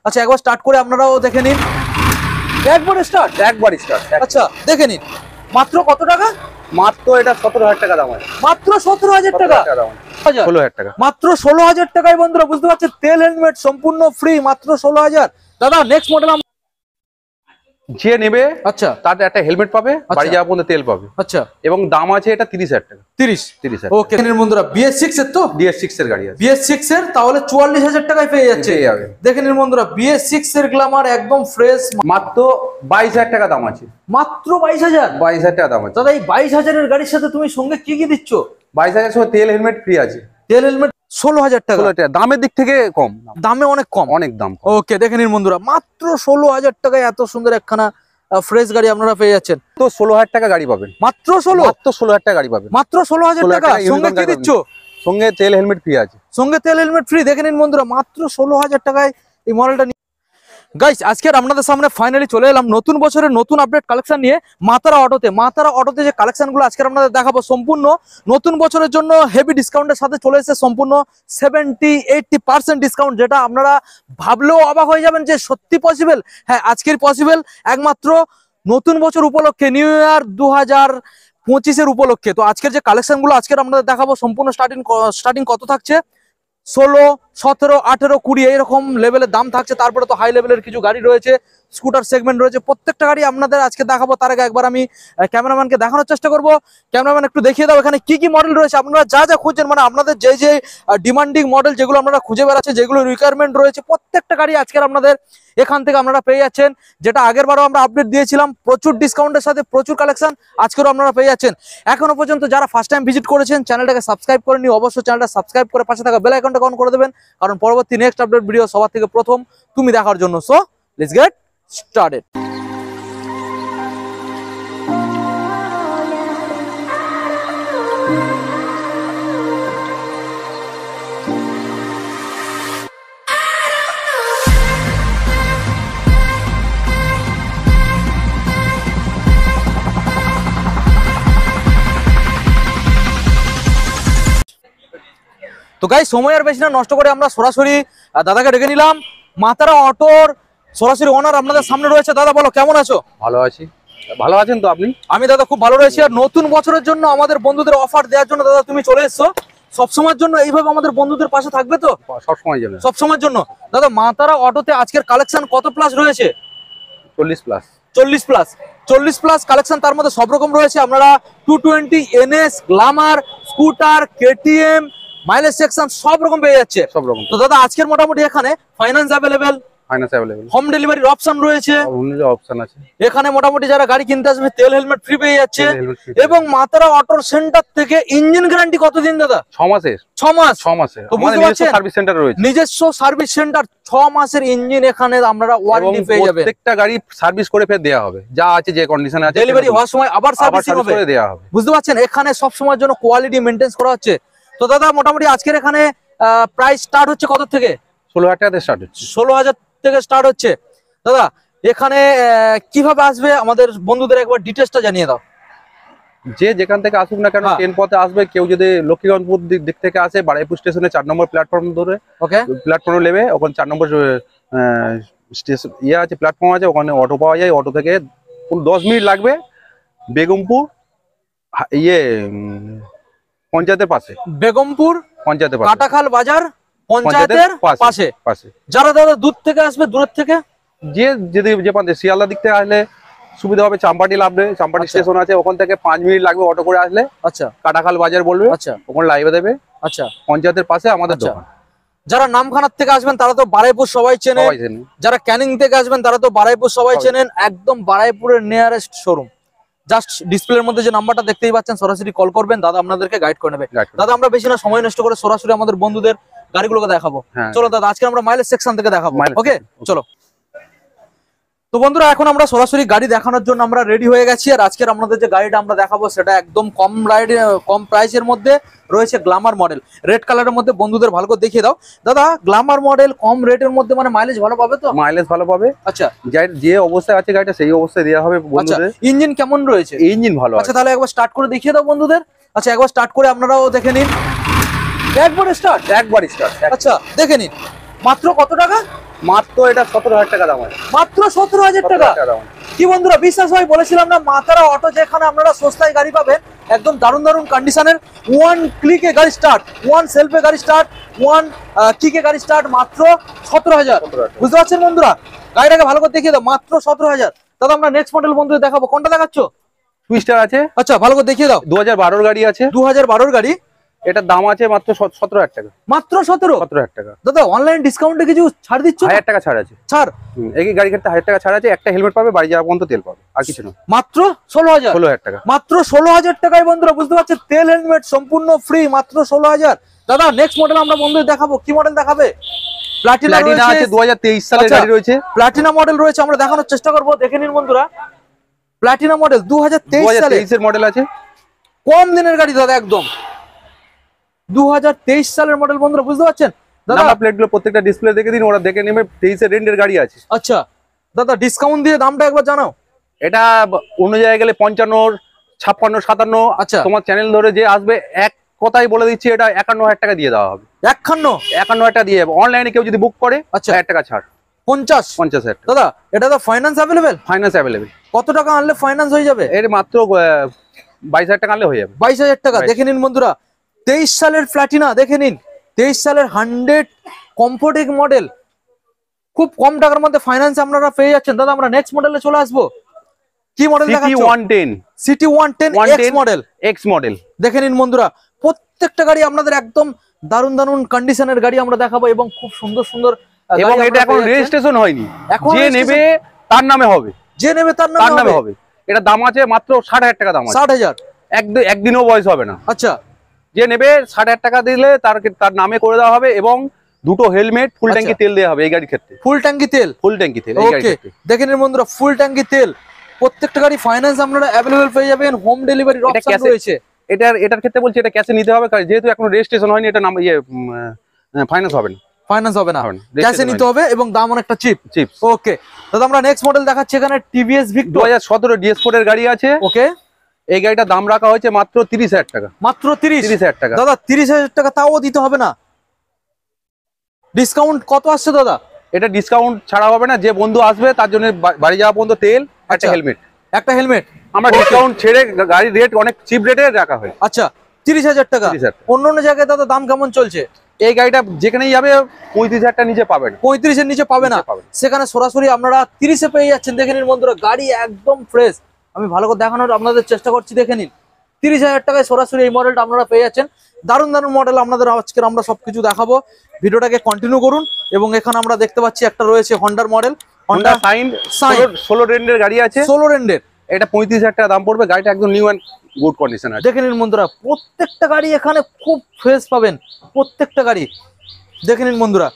আচ্ছা একবার স্টার্ট করে আপনারাও দেখে নিন। একবারে স্টার্ট আচ্ছা দেখে নিন। মাত্র কত টাকা? মাত্র এটা 17,000 টাকা দাম আছে। মাত্র 17,000 টাকা? 16,000 টাকা মাত্র 16,000 টাকায় বন্ধুরা বুঝতে পারছেন, তেল হেলমেট সম্পূর্ণ ফ্রি মাত্র 16,000। দাদা নেক্সট মডেল যে নেবে আচ্ছা তার একটা হেলমেট পাবে, বাড়ি যাওয়া পর্যন্ত তেল পাবে। আচ্ছা এবং দাম আছে এটা 30,000 টাকা। 30,000 ওকে বন্ধুরা। BS6 এর তো BS6 এর গাড়ি আছে। BS6 এর তাহলে 44,000 টাকায় পেয়ে যাচ্ছে। দেখে নিন বন্ধুরা BS6 এর গ্ল্যামার একদম ফ্রেশ, মাত্র 22,000 টাকা দাম আছে। মাত্র 22,000 টাকা দাম আছে। দাদা এই 22,000 এর গাড়ির সাথে তুমি সঙ্গে কি কি দিচ্ছ? 22,000 সঙ্গে তেল হেলমেট ফ্রি আছে। তেল হেলমেট 16,000 টাকা। দামের দিক থেকে কম, দামে অনেক কম, অনেক দাম। ওকে দেখে নিন বন্ধুরা মাত্র 16,000 টাকায় এত সুন্দর একখানা ফ্রেশ গাড়ি আপনারা পেয়ে যাচ্ছেন। তো 16,000 টাকা গাড়ি পাবেন। মাত্র 16,000 টাকা গাড়ি পাবেন। মাত্র 16,000 টাকা। সঙ্গে কি দিচ্ছ? সঙ্গে তেল হেলমেট ফ্রি আছে। সঙ্গে তেল হেলমেট ফ্রি। দেখে নিন বন্ধুরা মাত্র 16,000 টাকায় এই মডেলটা। গাইস আজকের আপনাদের সামনে ফাইনালি চলে এলাম নতুন বছরের নতুন আপডেট কালেকশন নিয়ে মাতারা অটোতে যে কালেকশনগুলো আজকে আপনাদের দেখাবো সম্পূর্ণ নতুন বছরের জন্য হেভি ডিসকাউন্টের সাথে চলে এসেছে। সম্পূর্ণ 70-80% ডিসকাউন্ট, যেটা আপনারা ভাবলেও অবাক হয়ে যাবেন যে সত্যি পসিবল। হ্যাঁ আজকের পসিবল একমাত্র নতুন বছর উপলক্ষে, নিউ ইয়ার 2025 উপলক্ষে। তো আজকের যে কালেকশনগুলো আজকের আপনাদের দেখাবো সম্পূর্ণ স্টার্টিং কত থাকছে 16, 17, 18, 20 এইরকম লেভেলের দাম থাকছে। তারপরে তো হাই লেভেলের কিছু গাড়ি রয়েছে, স্কুটার সেগমেন্ট রয়েছে, প্রত্যেকটা গাড়ি আপনাদের আজকে দেখাবো। তার আগে একবার আমি ক্যামেরাম্যানকে দেখানোর চেষ্টা করব। ক্যামেরাম্যান একটু দেখিয়ে দাও এখানে কি কি মডেল রয়েছে, আপনারা যা যা খুঁজছেন, মানে আপনাদের যে ডিমান্ডিং মডেল যেগুলো আপনারা খুঁজে বেড়াচ্ছেন, যেগুলো রিকোয়ারমেন্ট রয়েছে, প্রত্যেকটা গাড়ি আজকের আপনাদের এখান থেকে আপনারা পেয়ে যাচ্ছেন। যেটা আগের বারও আমরা আপডেট দিয়েছিলাম, প্রচুর ডিসকাউন্টের সাথে প্রচুর কালেকশন আজকেরও আপনারা পেয়ে যাচ্ছেন। এখনো পর্যন্ত যারা ফার্স্ট টাইম ভিজিট করেছেন চ্যানেলটাকে সাবস্ক্রাইব করে নিয়ে অবশ্যই চ্যানেলটা সাবস্ক্রাইব করে পাশে থাকা বেল আইকনটা অন করে দেবেন, কারণ পরবর্তী নেক্সট আপডেট ভিডিও সবার থেকে প্রথম তুমি দেখার জন্য। So let's get started. তো গাইস সময় আর বেশি না নষ্ট করে আমরা সরাসরি দাদাকে ডেকে নিলাম। মাতারা অটোর সরাসরি ওনার আপনাদের সামনে রয়েছে। দাদা বলো কেমন আছো? ভালো আছি। ভালো আছেন তো আপনি? আমি দাদা খুব ভালো রয়েছি। আর নতুন বছরের জন্য আমাদের বন্ধুদের অফার দেওয়ার জন্য দাদা তুমি চলে এসছো। সবসময়ের জন্য এইভাবে আমাদের বন্ধুদের পাশে থাকবে তো? সবসময়ের জন্য। দাদা মাতারা অটোতে আজকের কালেকশন কত প্লাস রয়েছে? 40 প্লাস কালেকশন। তার মধ্যে সব রকম রয়েছে। আপনারা 220, NS, Glamour, scooter, KTM, mileage section সব রকম পেয়ে যাচ্ছে। সব রকম। তো দাদা আজকের মোটামুটি এখানে ফাইন্যান্স অ্যাভেলেবেল, হোম ডেলিভারির অপশন রয়েছে। এখানে মোটামুটি যারা গাড়ি কিনতে আসবে তেল হেলমেট ফ্রি পেয়ে যাচ্ছে। এবং মাতারা অটোর সেন্টার থেকে ইঞ্জিন গ্যারান্টি কতদিন দাদা? 6 মাসের। 6 মাস। তো বুঝতে পারছেন সার্ভিস সেন্টার রয়েছে, নিজস্ব সার্ভিস সেন্টার। 6 মাসের ইঞ্জিন এখানে আমরা ওয়ারেন্টি পেয়ে যাবেন। প্রত্যেকটা গাড়ি সার্ভিস করে ফের দেওয়া হবে, যা আছে যে কন্ডিশনে আছে ডেলিভারি হওয়ার সময় আবার সার্ভিসিং হবে, দেওয়া হবে। বুঝতে পারছেন এখানে সব সময়ের জন্য কোয়ালিটি মেইনটেইন করা হচ্ছে। তো দাদা মোটামুটি আজকের এখানে প্রাইস স্টার্ট হচ্ছে কত থেকে? 16,000 টাকা থেকে স্টার্ট হচ্ছে। 16,000 থেকে স্টার্ট হচ্ছে। দাদা এখানে কিভাবে আসবে আমাদের বন্ধুদের একবার ডিটেইলসটা জানিয়ে দাও। যে যেখান থেকে আসুক না কেন, ট্রেন পথে আসবে। কেউ যদি লক্ষ্মীগঞ্জপুর দিক থেকে আসে, বারুইপুর স্টেশনে 4 নম্বর প্ল্যাটফর্ম ধরে প্ল্যাটফর্মে নেবে। ওখানে 4 নম্বর স্টেশন আছে, প্ল্যাটফর্ম আছে, ওখানে অটো পাওয়া যায়। অটো থেকে 10 মিনিট লাগবে বেগমপুর পঞ্চায়েতের পাশে। বেগমপুর পঞ্চায়েতের পাশে, কাটাখাল বাজার পঞ্চায়েতের পাশে। যারা দাদা দূর থেকে আসবে, দূরের থেকে যে প্রান্তে শিয়ালদা দিক থেকে আসলে সুবিধা হবে, চাম্পাটি লাগবে। চাম্পাটি স্টেশন আছে, ওখান থেকে 5 মিনিট লাগবে অটো করে আসলে। আচ্ছা কাটাখাল বাজার বলবে, আচ্ছা ওখানে লাইভে দেবে। আচ্ছা পঞ্চায়েতের পাশে আমাদের দোকান। যারা নামখানার থেকে আসবেন তারা তো বারুইপুর সবাই চেনেন, যারা ক্যানিং থেকে আসবেন তারা তো বারুইপুর সবাই চেনেন। একদম বারুইপুরের নিয়ারেস্ট শোরুম। জাস্ট ডিসপ্লের মধ্যে যে নাম্বারটা দেখতেই পাচ্ছেন, সরাসরি কল করবেন, দাদা আপনাদেরকে গাইড করে নেবে। দাদা আমরা বেশি না সময় নষ্ট করে সরাসরি আমাদের বন্ধুদের গাড়িগুলোকে দেখাবো। চলো দাদা আজকে আমরা মাইলেজ সেকশন থেকে দেখাবো। ওকে চলো। তো বন্ধুরা এখন আমরা সরাসরি গাড়ি দেখানোর জন্য আমরা রেডি হয়ে গেছি। আর আজকের আমাদের যে গাড়িটা আমরা দেখাবো সেটা একদম কম প্রাইসের মধ্যে রয়েছে। গ্ল্যামার মডেল রেড কালারের মধ্যে। বন্ধুদের ভালো করে দেখিয়ে দাও দাদা। গ্ল্যামার মডেল কম রেটের মধ্যে, মানে মাইলেজ ভালো পাবে তো? মাইলেজ ভালো পাবে। আচ্ছা যে অবস্থায় আছে গাড়িটা সেই অবস্থায় দেওয়া হবে বন্ধুদের। ইঞ্জিন কেমন রয়েছে? ইঞ্জিন ভালো। আচ্ছা তাহলে একবার স্টার্ট করে দেখিয়ে দাও বন্ধুদের। আচ্ছা একবার স্টার্ট করে আপনারাও দেখে নিন। একবারে স্টার্ট। একবারে স্টার্ট। আচ্ছা দেখে নিন। মাত্র কত টাকা? মাত্র এটা 17,000 টাকা দাম আছে। মাত্র 17,000 টাকা। কি বন্ধুরা বিশ্বাস হয়, বলেছিলাম না মাতারা অটো যেখানে আপনারা সস্তায় গাড়ি পাবেন, একদম দারুণ দারুণ কন্ডিশনের, ওয়ান ক্লিকে গাড়ি স্টার্ট, ওয়ান সেলফে গাড়ি স্টার্ট, ওয়ান কিকে গাড়ি স্টার্ট, মাত্র 17,000। বুঝতে পারছেন বন্ধুরা? গাড়িটাকে ভালো করে দেখিয়ে দাও, মাত্র 17,000। দাদা আমরা নেক্সট মডেল বন্ধুদের দেখাবো, কোনটা দেখাচ্ছ? টুইস্টার আছে। আচ্ছা ভালো করে দেখিয়ে দাও। 2012 গাড়ি আছে। 2012 গাড়ি, এটার দাম আছে মাত্র 17,000 টাকা। মাত্র 17,000 টাকা। দাদা অনলাইন ডিসকাউন্টে কিছু ছাড় দিচ্ছ? 1000 টাকা ছাড় আছে। ছাড়? এই গাড়ি ক্ষেত্রে 1000 টাকা ছাড় আছে, একটা হেলমেট পাবে, বাড়ি যাওয়া পর্যন্ত তেল পাবে, আর কিছু না। মাত্র 16,000 টাকা। মাত্র 16,000 টাকায় বন্ধুরা, বুঝতে পারছেন, তেল হেলমেট সম্পূর্ণ ফ্রি, মাত্র 16,000। দাদা নেক্সট মডেল আমরা বন্ধুদের দেখাবো, কি মডেল দেখাবে? প্লাটিনা আছে, 2023 সালের গাড়ি রয়েছে। প্লাটিনা মডেল রয়েছে, আমরা দেখানোর চেষ্টা করব, দেখে নিন বন্ধুরা। প্লাটিনা মডেল 2023 এর মডেল আছে, কম দিনের গাড়ি দাদা, একদম 2023 সালের মডেল বন্ধুরা, বুঝতে পারছেন? দাদা নাম্বার প্লেটগুলো প্রত্যেকটা ডিসপ্লে দেখে দিন, ওরা দেখে নেবে। 23 এর রেন্টের গাড়ি আছে। আচ্ছা দাদা ডিসকাউন্ট দিয়ে দামটা একবার জানাও। এটা অন্য জায়গায় গেলে 55, 56, 57। আচ্ছা তোমার চ্যানেল ধরে যে আসবে, এক কথাই বলে দিচ্ছি, এটা 51,000 টাকা দিয়ে দেওয়া হবে। 51,000 টাকা দিয়ে যাবে। অনলাইনে কেউ যদি বুক করে, আচ্ছা 1000 টাকা ছাড়। 50,000 দাদা, এটা তো ফাইন্যান্স অ্যাভেলেবেল? Finance available. কত টাকা আনলে ফাইন্যান্স হয়ে যাবে? এর মাত্র 22,000 টাকা আনলে হয়ে যাবে। 22,000 টাকা। দেখে নিন বন্ধুরা, 23 সালের প্লাটিনা, দেখে নিন 23 সালের 100 কমফোর্টেক মডেল, খুব কম টাকার মধ্যে ফাইন্যান্স আপনারা পেয়ে যাচ্ছেন। দাদা আমরা নেক্সট মডেলে চলে আসবো, কি মডেল দেখাচ্ছ? City 110 x model. X model দেখে নিন বন্ধুরা, প্রত্যেকটা গাড়ি আপনাদের একদম দারুণ দারুণ কন্ডিশনের গাড়ি আমরা দেখাবো, এবং খুব সুন্দর সুন্দর, এবং এটা এখন রেজিস্ট্রেশন হয়নি, যে নেবে তার নামে হবে, যে নেবে তার নামে হবে। এটা দাম আছে মাত্র 60,000 টাকা দাম আছে। 60,000, একদিনও বয়স হবে না। আচ্ছা যে নেবে 60,000 টাকা দিলে তার নামে করে দেওয়া হবে, এবং দুটো হেলমেট, ফুল ট্যাঙ্কি তেল দেওয়া হবে এই গাড়ির ক্ষেত্রে। ফুল ট্যাঙ্কি তেল? ফুল ট্যাঙ্কি তেল এই গাড়ির ক্ষেত্রে। দেখেন বন্ধুরা, ফুল ট্যাঙ্কি তেল, প্রত্যেকটা গাড়ি ফাইন্যান্স আপনারা अवेलेबल পেয়ে যাবেন, হোম ডেলিভারির অপশন রয়েছে। এটার ক্ষেত্রে বলছি, এটা ক্যাশে নিতে হবে, যেহেতু এখনো রেজিস্ট্রেশন হয়নি, এটা নাম ফাইন্যান্স হবে না। ফাইন্যান্স হবে না, ক্যাশে নিতে হবে, এবং দাম অনেকটা চিপ। ওকে দাদা আমরা নেক্সট মডেল দেখাচ্ছি, এখানে টিভিএস ভিক্টর 2017 DS4 এর গাড়ি আছে। ওকে, এই গাড়িটার দাম রাখা হয়েছে মাত্র 30,000 টাকা। মাত্র 30,000 টাকা। দাদা 30,000 টাকা তাও দিতে হবে না, ডিসকাউন্ট কত আসছে দাদা? এটা ডিসকাউন্ট ছাড়া হবে না, যে বন্ধু আসবে তার জন্য বাড়ি যাওয়া পর্যন্ত তেল, একটা হেলমেট। একটা হেলমেট আমরা ডিসকাউন্ট ছেড়ে গাড়ির রেট অনেক চিপ রেটে রাখা হয়। আচ্ছা 30,000 টাকা। অন্য অন্য জায়গায় দাদা দাম কেমন চলছে? এই গাড়িটা যেখানেই যাবে 35,000 টাকা নিচে পাবেন। 35-এর নিচে পাবে না, সেখানে সরাসরি আপনারা 30-এ পেয়ে যাচ্ছেন। দেখে নিন বন্ধুরা, গাড়ি একদম ফ্রেশ, আমি ভালো করে দেখানোর আপনাদের চেষ্টা করছি। দেখে নিন 30,000 টাকায় সরাসরি এই মডেলটা আপনারা পেয়ে যাচ্ছেন। দারুণ দারুণ মডেল আপনাদের আজকে আমরা সবকিছু দেখাবো, ভিডিওটাকে কন্টিনিউ করুন। এবং এখানে আমরা দেখতে পাচ্ছি একটা রয়েছে হন্ডার মডেল, হন্ডা সাইন 16 রেন্ডের গাড়ি আছে। 16 রেন্ডের, এটা 35,000 টাকা দাম পড়বে। গাড়িটা একদম নিউ অ্যান্ড গুড কন্ডিশন আছে। দেখে নিন বন্ধুরা, প্রত্যেকটা গাড়ি এখানে খুব ফ্রেশ পাবেন, প্রত্যেকটা গাড়ি দেখে নিন বন্ধুরা।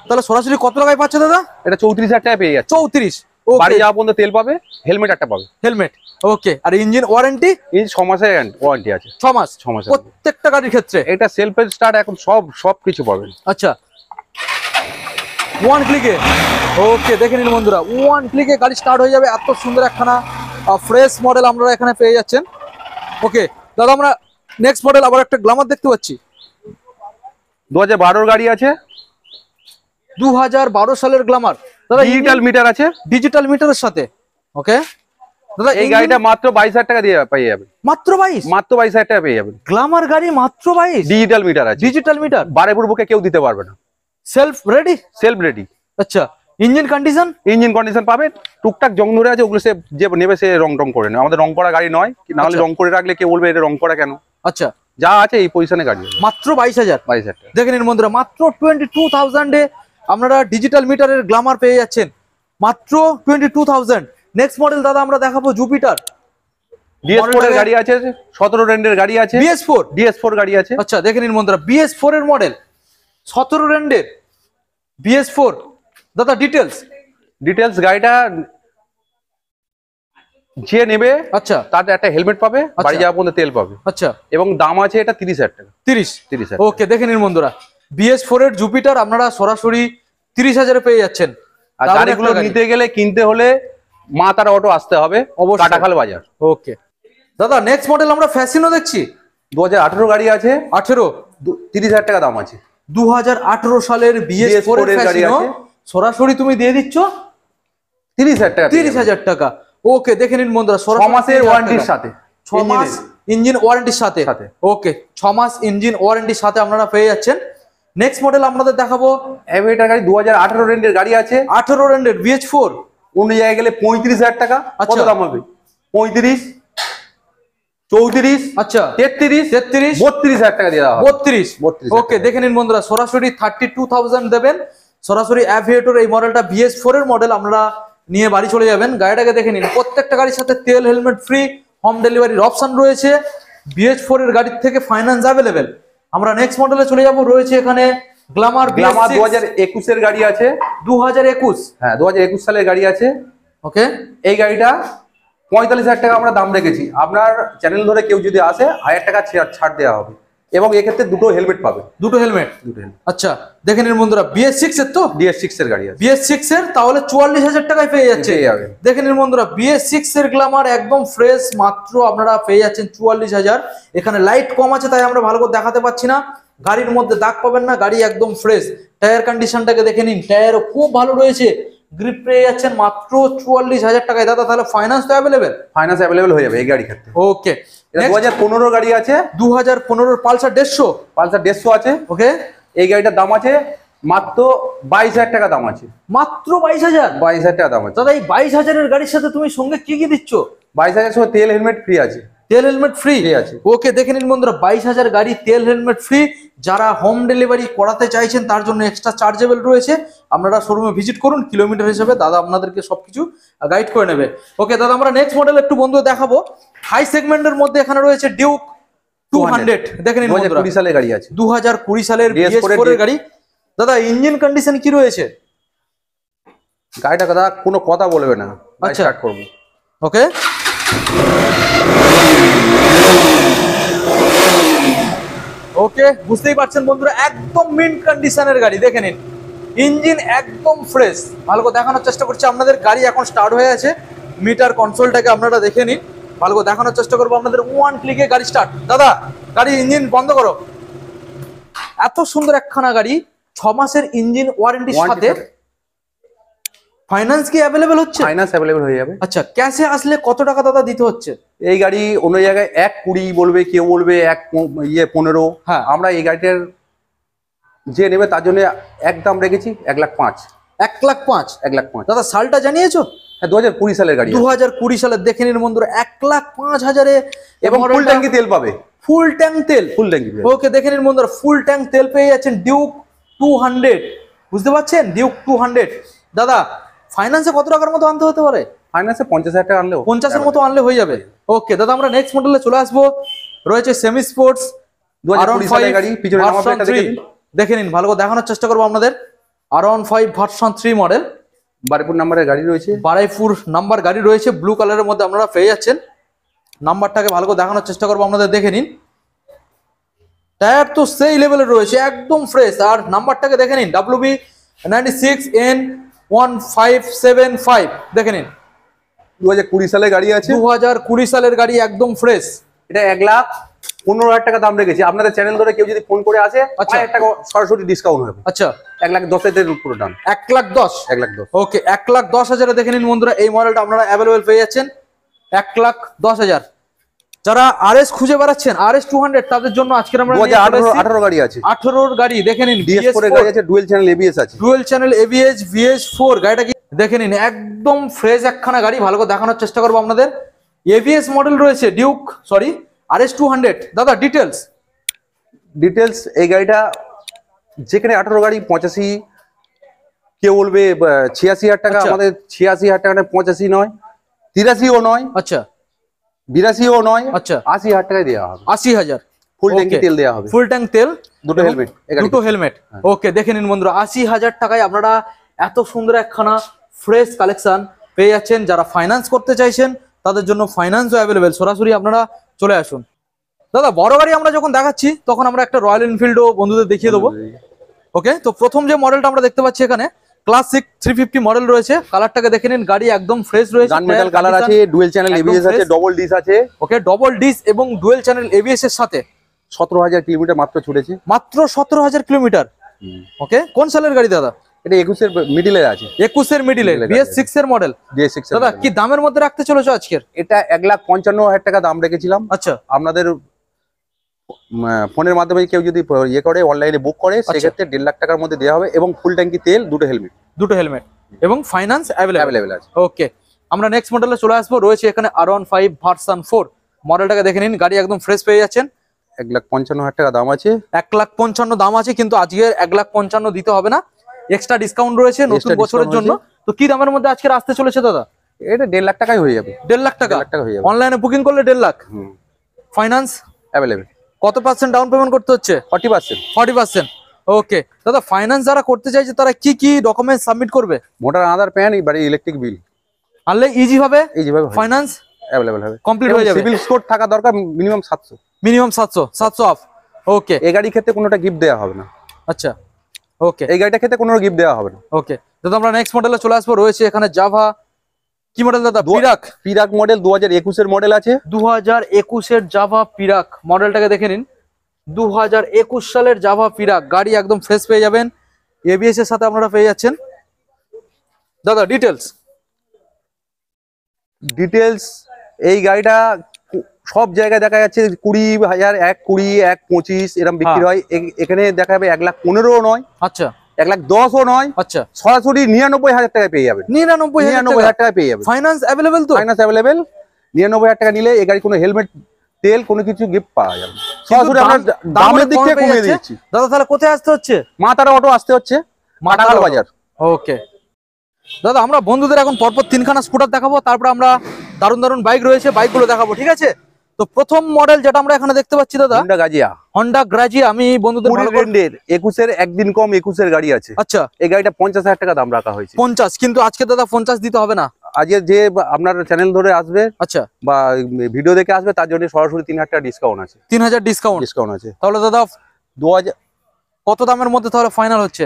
তাহলে সরাসরি কত টাকায় পাচ্ছে দাদা? এটা 34,000 টাকায় পেয়ে যাচ্ছে। 34। বাড়ি যাওয়া পর্যন্ত তেল পাবে, হেলমেট একটা পাবে। হেলমেট ওকে। আর ইঞ্জিন ওয়ারেন্টি? 6 মাসের ওয়ারেন্টি আছে। 6 মাস প্রত্যেকটা গাড়ির ক্ষেত্রে। এটা সেলফ স্টার্ট, এখন সবকিছু পাবেন। আচ্ছা ওয়ান ক্লিকে, ওকে দেখে নিন বন্ধুরা, ওয়ান ক্লিকে গাড়ি স্টার্ট হয়ে যাবে। এত সুন্দর একখানা ফ্রেশ মডেল আপনারা এখানে পেয়ে যাচ্ছেন। ওকে দাদা আমরা নেক্সট মডেল আবার একটা গ্ল্যামার দেখতে পাচ্ছি, 2012 গাড়ি আছে। 2012 সালের গ্ল্যামার দাদা, ডিজিটাল মিটার আছে, ডিজিটাল মিটারের সাথে। ওকে দাদা এই গাড়িটা মাত্র 22,000 টাকা দিয়ে পেয়ে যাবেন। মাত্র 22? মাত্র 22,000 টাকা পেয়ে যাবেন। গ্ল্যামার গাড়ি মাত্র 22? ডিজিটাল মিটার আছে। ডিজিটাল মিটার বারেপুর বুকে কেউ দিতে পারবে না। Self ready? Self ready. আচ্ছা ইঞ্জিন কন্ডিশন? ইঞ্জিন কন্ডিশন পাবে, টুকটাক জং ধরে আছে, ওগুলো সে যে নেবে সে রং করে নেবে। আমাদের রং করা গাড়ি নয়, না হলে রং করে রাখলে কেউ বলবে এটা রং করা কেন। আচ্ছা যা আছে এই পজিশনে গাড়ি। মাত্র 22,000। 22,000 টাকা। দেখে নিন বন্ধুরা, মাত্র 22,000-এ আপনারা ডিজিটাল মিটারের গ্ল্যামার পেয়ে যাচ্ছেন, মাত্র 22,000। নেক্সট মডেল দাদা আমরা দেখাবো জুপিটার। DS4 এর গাড়ি আছে, 17 রেন্ডের গাড়ি আছে। DS4 গাড়ি আছে। আচ্ছা দেখে নিন বন্ধুরা, BS4 এর মডেল, 17 রেন্ডের BS4। দাদা ডিটেলস গাড়িটা যে নেবে, আচ্ছা তার একটা হেলমেট পাবে, বাড়ি যাওয়া পর্যন্ত তেল পাবে। আচ্ছা এবং দাম আছে এটা 30,000 টাকা। 30,000। ওকে দেখে নিন বন্ধুরা, BS4 এর জুপিটার আপনারা সরাসরি 30,000-এ পেয়ে যাচ্ছেন। আর গাড়িগুলো নিতে গেলে কিনতে হলে মা তারা অটো আসতে হবে, কাটাখাল বাজার। ওকে দাদা নেক্সট মডেল আমরা ফ্যাসিনো দেখছি, 2018 গাড়ি আছে। 18 30,000 টাকা দাম আছে। 2018 সালের BS4 এর গাড়ি ফ্যাশিনো আছে। সরাসরি তুমি দিয়ে দিচ্ছ 30,000 টাকা 30,000 টাকা। ওকে, দেখে নিন বন্ধুরা, 6 মাসের ওয়ারেন্টির সাথে, 6 মাস ইঞ্জিন ওয়ারেন্টির সাথে। সাথে। ওকে, 6 মাস ইঞ্জিন ওয়ারেন্টির সাথে আপনারা পেয়ে যাচ্ছেন। নেক্সট মডেল আপনাদের দেখাবো এভিয়েটার গাড়ি 2018 রেন্টের গাড়ি আছে, 18 রেন্ডের BH4। অন্য জায়গায় গেলে 35,000 টাকা। কত আচ্ছা। দাম হবে? 35, 34, আচ্ছা, 33, 33, 32,000 টাকা দিয়ে দেওয়া হবে। 32। 32,000 ওকে, দেখে নিন বন্ধুরা, সরাসরি 32,000 দেবেন। সরাসরি অ্যাভিয়েটর এই মডেলটা BS4 এর মডেল আপনারা নিয়ে বাড়ি চলে যাবেন। গাড়িটাকে দেখে নিন, প্রত্যেকটা গাড়ির সাথে তেল, হেলমেট ফ্রি, হোম ডেলিভারির অপশন রয়েছে। BH4 এর গাড়ির থেকে ফাইন্যান্স অ্যাভেলেবেল। আমরা নেক্সট মডেলে চলে যাব। রয়েছে এখানে গ্ল্যামার গ্ল্যামার 2021 এর গাড়ি আছে। 2021। হ্যাঁ, 2021 সালের গাড়ি আছে। ওকে, এই গাড়িটা 45,000 টাকা আমরা দাম রেখেছি। আপনার চ্যানেল ধরে কেউ যদি আসে 1,000 টাকা ছাড় দেওয়া হবে, এবং এক্ষেত্রে দুটো হেলমেট পাবে। দুটো হেলমেট। দুটো হেলমেট। আচ্ছা, দেখে নিন বন্ধুরা, BS6 এর তো DS6 এর গাড়ি আছে। BS6 এর, তাহলে 44,000 টাকায় পেয়ে যাচ্ছে। পেয়ে যাবেন। দেখে নিন বন্ধুরা, BS6 এর গ্ল্যামার একদম ফ্রেশ, মাত্র আপনারা পেয়ে যাচ্ছেন 44,000। এখানে লাইট কম আছে তাই আমরা ভালো করে দেখাতে পাচ্ছি না। গাড়ির মধ্যে দাগ পাবেন না, গাড়ি একদম ফ্রেশ। টায়ার কন্ডিশনটাকে দেখে নিন, টায়ারও খুব ভালো রয়েছে। গ্রিপ পেয়ে যাচ্ছেন মাত্র 44,000 টাকায়। দাদা, তাহলে ফাইন্যান্স তো অ্যাভেলেবেল? ফাইন্যান্স অ্যাভেলেবল হয়ে যাবে এই গাড়ির ক্ষেত্রে। ওকে, এটা 2015 গাড়ি আছে। 2015 পালসার 150। পালসার 150 আছে। ওকে, এই গাড়িটার দাম আছে মাত্র 22,000 টাকা দাম আছে। মাত্র 22,000। 22,000 টাকা দাম আছে। দাদা, এই 22,000 এর গাড়ির সাথে তুমি সঙ্গে কি কি দিচ্ছ? 22,000 সঙ্গে তেল হেলমেট ফ্রি আছে। তেল হেলমেট ফ্রি Free আছে। ওকে, দেখে নিন বন্ধুরা, 22,000 গাড়ি, তেল হেলমেট ফ্রি। যারা হোম ডেলিভারি করাতে চাইছেন তার জন্য এক্সট্রা চার্জেবল রয়েছে। আপনারা শোরুমে ভিজিট করুন, কিলোমিটার হিসেবে দাদা আপনাদেরকে সবকিছু গাইড করে নেবে। ওকে দাদা, আমরা নেক্সট মডেল একটু বন্ধু দেখাবো। হাই সেগমেন্টের মধ্যে এখানে রয়েছে ডিউক 200। দেখে নিন বন্ধুরা, 2020 সালের গাড়ি আছে। 2020 সালের BS4 BS4 এর গাড়ি। দাদা, ইঞ্জিন কন্ডিশন কি রয়েছে? গাড়িটা দাদা কোনো কথা বলবে না। আচ্ছা। স্টার্ট করব। ওকে, ওকে, বুঝতেই পারছেন বন্ধুরা, একদম মিন্ট কন্ডিশনের গাড়ি। দেখে নিন, ইঞ্জিন একদম ফ্রেশ। ভালো করে দেখানোর চেষ্টা করছি আপনাদের। গাড়ি এখন স্টার্ট হয়ে আছে। মিটার কনসোলটাকে আপনারা দেখে নিন। ভালো করে দেখানোর চেষ্টা করবো আপনাদের। 1 ক্লিকে গাড়ি স্টার্ট। দাদা, গাড়ি ইঞ্জিন বন্ধ করো। এত সুন্দর একখানা গাড়ি, 6 মাসের ইঞ্জিন ওয়ারেন্টির সাথে। ফাইন্যান্স কি অ্যাভেলেবেল হচ্ছে? ফাইন্যান্স অ্যাভেলেবল হয়ে যাবে। আচ্ছা, ক্যাশে আসলে কত টাকা দাদা দিতে হচ্ছে? এই গাড়ি অন্য জায়গায় 1,20 বলবে, কেউ বলবে 15। হ্যাঁ। আমরা এই গাড়িটার যে নেবে তার জন্য একদম রেখেছি 1,05,000। 1,05,000। 1,05,000। দাদা, সালটা জানিয়েছো? হ্যাঁ, 2020 সালের গাড়ি। 2020 সালের। দেখে নিন বন্ধুরা, 1,05,000 এবং ফুল ট্যাঙ্কি তেল পাবে। ফুল ট্যাঙ্ক তেল। ফুল ট্যাঙ্কি তেল। ওকে, দেখে নিন বন্ধুরা, ফুল ট্যাঙ্ক তেল পেয়ে যাচ্ছেন ডিউক 200। বুঝতে পারছেন, ডিউক 200। দাদা, ফাইন্যান্সে কত টাকার মতো আনতে হতে পারে? ফাইন্যান্সে 50,000 টাকা আনলেও 50 এর মতো আনলে হয়ে যাবে। ওকে দাদা, আমরা নেক্সট মডেলে চলে আসবো। রয়েছে সেমি স্পোর্টস 2020 সালের গাড়ি। পিছনে নাম্বার প্লেটটা দেখে নিন। দেখে নিন, ভালো করে দেখানোর চেষ্টা করবো আপনাদের। R15 version 3 model. বারিপুর নাম্বারের গাড়ি রয়েছে। বারাইপুর নাম্বার গাড়ি রয়েছে, ব্লু কালারের মধ্যে আপনারা পেয়ে যাচ্ছেন। নাম্বারটাকে ভালো করে দেখানোর চেষ্টা করবো আপনাদের। দেখে নিন, টায়ার তো সেই লেভেলের রয়েছে, একদম ফ্রেশ। আর নাম্বারটাকে দেখে নিন, WB96N1575। দেখে নিন, 2020 সালের গাড়ি আছে। 2020 সালের গাড়ি, একদম ফ্রেশ। এটা 1,15,000 টাকা দাম রেখেছি। আপনাদের চ্যানেল ধরে কেউ যদি ফোন করে আসে, আচ্ছা। 1,000 টাকা সরাসরি ডিসকাউন্ট হবে। আচ্ছা, 1,10,000 পুরো ডান। 1,10,000। 1,10,000। ওকে, 1,10,000 দেখে নিন বন্ধুরা, এই মডেলটা আপনারা অ্যাভেলেবেল পেয়ে যাচ্ছেন 1,10,000। যারা RS খুঁজে বেড়াচ্ছেন, RS 200, তাদের জন্য আজকে আমরা 2018 গাড়ি আছে। 18 গাড়ি। দেখে নিন, DS4 এর গাড়ি আছে, ডুয়েল চ্যানেল ABS আছে। ডুয়েল চ্যানেল ABS VS4 গাড়িটা কি দেখে নিন, একদম ফ্রেশ একখানা গাড়ি। ভালো করে দেখানোর চেষ্টা করবো আপনাদের। ABS মডেল রয়েছে ডিউক, RS 200। দাদা, ডিটেলস। এই গাড়িটা যেখানে 18 গাড়ি 85, কেউ বলবে 86,000 টাকা। আচ্ছা। আমাদের 86,000 টাকা নয়, 85 নয়, 83ও নয়, আচ্ছা, 82ও নয়, আচ্ছা, 80,000 টাকায় দেওয়া হবে। 80,000। ফুল ট্যাঙ্কি তেল দেওয়া হবে। ফুল ট্যাঙ্ক তেল, দুটো হেলমেট। দুটো হেলমেট। ওকে, দেখে নিন বন্ধুরা, 80,000 টাকায় আপনারা এত সুন্দর একখানা ফ্রেশ কালেকশন পেয়ে যাচ্ছেন। যারা ফাইন্যান্স করতে চাইছেন তাদের জন্য ফাইন্যান্সও অ্যাভেলেবেল। সরাসরি আপনারা চলে আসুন। দাদা, বড় গাড়ি আমরা যখন দেখাচ্ছি তখন আমরা একটা রয়্যাল এনফিল্ডও বন্ধুদের দেখিয়ে দেবো। ওকে, তো প্রথম যে মডেলটা আমরা দেখতে পাচ্ছি এখানে ক্লাসিক 350 মডেল রয়েছে। কালারটাকে দেখে নিন, গাড়ি একদম ফ্রেশ রয়েছে। গান মেটাল কালার আছে, ডুয়েল চ্যানেল ABS আছে, ডবল ডিস আছে। ওকে, ডবল ডিস এবং ডুয়েল চ্যানেল ABS এর সাথে। 17,000 কিলোমিটার মাত্র ছুটেছে। মাত্র 17,000 কিলোমিটার। ওকে, কোন সালের গাড়ি দাদা? এটা 21 এর মিডিলে আছে, 21 এর মিডিলে, BS6 এর মডেল। BS6 দাদা কি দামের মধ্যে রাখতে চলেছো আজকের? এটা 1,55,000 টাকা দাম রেখেছিলাম। আচ্ছা, আপনাদের ফোনের মাধ্যমে কেউ যদি ইয়ে করে, অনলাইনে বুক করে, সেক্ষেত্রে 1.5 লাখ টাকার মধ্যে দেওয়া হবে এবং ফুল ট্যাঙ্কি তেল, দুটো হেলমেট এবং ফাইন্যান্স অ্যাভেলেবেল আছে। ওকে, আমরা নেক্সট মডেলে চলে আসবো। রয়েছে এখানে R15 ভার্সন 4, মডেলটাকে দেখে নিন। গাড়ি একদম ফ্রেশ পেয়ে যাচ্ছেন। 1,55,000 টাকা দাম আছে। 1,55,000 দাম আছে, কিন্তু আজকের 1,55,000 দিতে হবে না, এক্সট্রা ডিসকাউন্ট রয়েছে নতুন বছরের জন্য। তো কি দামের মধ্যে আজকের আসতে চলেছে দাদা? এটা 1.5 লাখ টাকায় হয়ে যাবে। 1.5 লাখ টাকা হয়ে যাবে। অনলাইনে বুকিং করলে 1.5 লাখ। Finance available. কত % ডাউন পেমেন্ট করতে হচ্ছে? 40%। 40%। ওকে দাদা, ফাইন্যান্স যারা করতে চাইছে তারা কি কি ডকুমেন্টস সাবমিট করবে? মোটর আধার, প্যান, এবারে ইলেকট্রিক বিল আনলে ইজি ভাবে ফাইন্যান্স ফাইন্যান্স অ্যাভেলেবল হবে, কমপ্লিট হয়ে যাবে। সিভিল স্কোর থাকা দরকার মিনিমাম 700। Minimum 700 of. ওকে, এই গাড়ির ক্ষেত্রে কোনোটা গিফট দেওয়া হবে না। আচ্ছা, ওকে, এই গাড়িটার ক্ষেত্রে কোনো গিফট দেওয়া হবে না। ওকে দাদা, আমরা নেক্সট মডেলে চলে আসবো। রয়েছে এখানে জাভা, কি মডেল দাদা? পিরাক মডেল, 2021 এর মডেল আছে। 2021 এর জাভা পিরাক, মডেলটাকে দেখে নিন। 2021 সালের জাভা পিরাক গাড়ি একদম ফ্রেশ পেয়ে যাবেন, ABS এর সাথে আপনারা পেয়ে যাচ্ছেন। দাদা ডিটেলস এই গাড়িটা সব জায়গায় দেখা যাচ্ছে 20,000, 1,20, 1,25 এরকম বিক্রি হয়। এখানে দেখা যাবে 1,15,000 নয়, আচ্ছা 1,10,000 নয়, আচ্ছা, সরাসরি 99,000 টাকায় পেয়ে যাবেন। 99,000 টাকায় পেয়ে যাবেন। ফাইন্যান্স অ্যাভেলেবেল তো? Finance available. 99,000 টাকা নিলে এই গাড়ি কোনো হেলমেট, তেল, কোনো কিছু গিফট পাওয়া যাবে। সরাসরি আমরা দামের দিক থেকে কমিয়ে দিচ্ছি দাদা। তাহলে কোথায় আসতে হচ্ছে? মাতারা অটো আসতে হচ্ছে, মাটাগাল বাজার। ওকে দাদা, আমরা বন্ধুদের এখন পরপর 3খানা স্কুটার দেখাবো, তারপর আমরা দারুণ দারুণ বাইক রয়েছে, বাইকগুলো দেখাবো, ঠিক আছে? তো প্রথম মডেল যেটা আমরা এখানে দেখতে পাচ্ছি দাদা, হন্ডা গ্রাজিয়া। আমি বন্ধুদের 21 এর একদিন কম 21 এর গাড়ি আছে। আচ্ছা, এই গাড়িটা 50,000 টাকা দাম রাখা হয়েছে। 50, কিন্তু আজকে দাদা 50 দিতে হবে না। আজকে যে আপনার চ্যানেল ধরে আসবে, আচ্ছা, বা ভিডিও দেখে আসবে, তার জন্য সরাসরি 3,000 টাকা ডিসকাউন্ট আছে। 3,000 ডিসকাউন্ট আছে। তাহলে দাদা 2000 কত দামের মধ্যে তাহলে ফাইনাল হচ্ছে?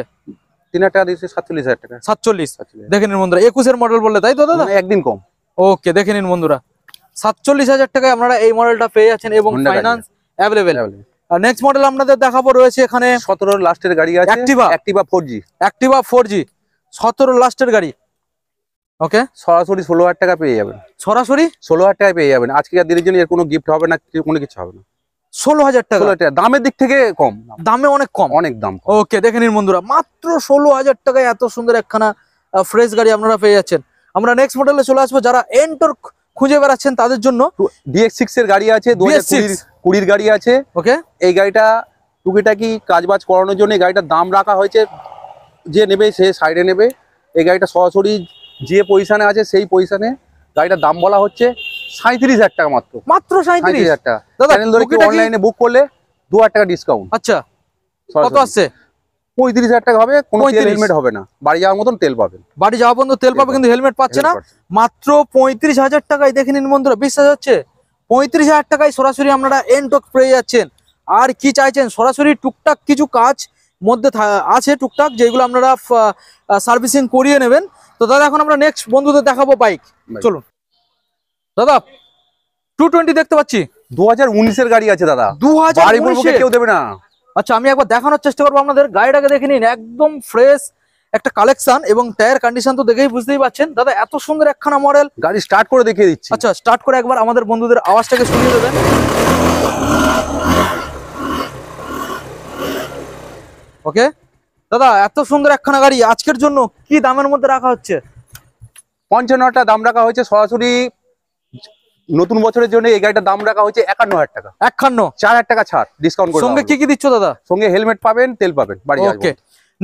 3,000 টাকা দিচ্ছে, 47,000 টাকা। 47 দেখে নিন বন্ধুরা, 21 এর মডেল বললে তাই তো দাদা? একদিন কম। ওকে, দেখে নিন বন্ধুরা, 47,000 টাকায় আপনারা এই মডেলটা পেয়ে যাচ্ছেন এবং ফাইন্যান্স অ্যাভেলেবেল। আর নেক্সট মডেল আপনাদের দেখাবো, রয়েছে এখানে 17 লাস্টের গাড়ি আছে, অ্যাক্টিভা 4G 17 লাস্টের গাড়ি। ওকে, সরাসরি 16,000 টাকা পেয়ে যাবেন। সরাসরি 16,000 টাকায় পেয়ে যাবেন। আজকের দিনের জন্য এর কোনো গিফট হবে না, কোনো কিছু হবে না। 16,000 টাকা দামের দিক থেকে কম, দামে অনেক কম, অনেক দাম। ওকে, দেখে নিন বন্ধুরা, মাত্র 16,000 টাকায় এত সুন্দর একখানা ফ্রেশ গাড়ি আপনারা পেয়ে যাচ্ছেন। আমরা নেক্সট মডেলে চলে আসবো। যারা এন্টর্ক খুঁজে বেড়াচ্ছেন তাদের জন্য DX6 এর গাড়ি আছে, 2020 গাড়ি আছে। ওকে, এই গাড়িটা টুকিটাকি কাজবাজ করানোর জন্য এই গাড়িটার দাম রাখা হয়েছে। যে নেবে সে সাইডে নেবে। এই গাড়িটা সরাসরি যে পজিশনে আছে সেই পজিশনে গাড়িটার দাম বলা হচ্ছে 37,000 টাকা, মাত্র 37,000 টাকা। চ্যানেল ধরে কি অনলাইনে বুক করলে 2,000 টাকা ডিসকাউন্ট। আচ্ছা, কত আসছে? 35,000 টাকা হবে। কোনো হেলমেট হবে না, বাড়ি যাওয়ার মতন তেল পাবেন। বাড়ি যাওয়া পর্যন্ত তেল পাবে, কিন্তু হেলমেট পাচ্ছে না। মাত্র 35,000 টাকায় দেখে নিন বন্ধুরা, বিশ্বাস হচ্ছে? 35,000 টাকায় সরাসরি আপনারা এন্টক পেয়ে যাচ্ছেন। আর কি চাইছেন? সরাসরি টুকটাক কিছু কাজ মধ্যে আছে, টুকটাক যেগুলো আপনারা সার্ভিসিং করিয়ে নেবেন। তো দাদা এখন আমরা নেক্সট বন্ধুদের দেখাবো বাইক, চলুন। দাদা 220 দেখতে পাচ্ছি, 2019 এর গাড়ি আছে দাদা। 2019 কেউ দেবে না। আচ্ছা, আমি একবার দেখানোর চেষ্টা করবো আপনাদের। গাড়িটাকে দেখে নিন, একদম ফ্রেশ একটা কালেকশন এবং টায়ার কন্ডিশন তো দেখেই বুঝতেই পাচ্ছেন। দাদা এত সুন্দর একখানা মডেল, গাড়ি স্টার্ট করে দেখিয়ে দিচ্ছি। আচ্ছা, স্টার্ট করে একবার আমাদের বন্ধুদের আওয়াজটাকে শুনিয়ে দেবেন। ওকে দাদা, এত সুন্দর একখানা গাড়ি আজকের জন্য কি দামের মধ্যে রাখা হচ্ছে? 55 টাকা দাম রাখা হয়েছে। সরাসরি নতুন বছরের জন্য এই গাড়িটার দাম রাখা হয়েছে 51,000 টাকা। 51, 4,000 টাকা ছাড় ডিসকাউন্ট করে। সঙ্গে কি কি দিচ্ছ দাদা? সঙ্গে হেলমেট পাবেন, তেল পাবেন, বাড়ি যাবেন। ওকে,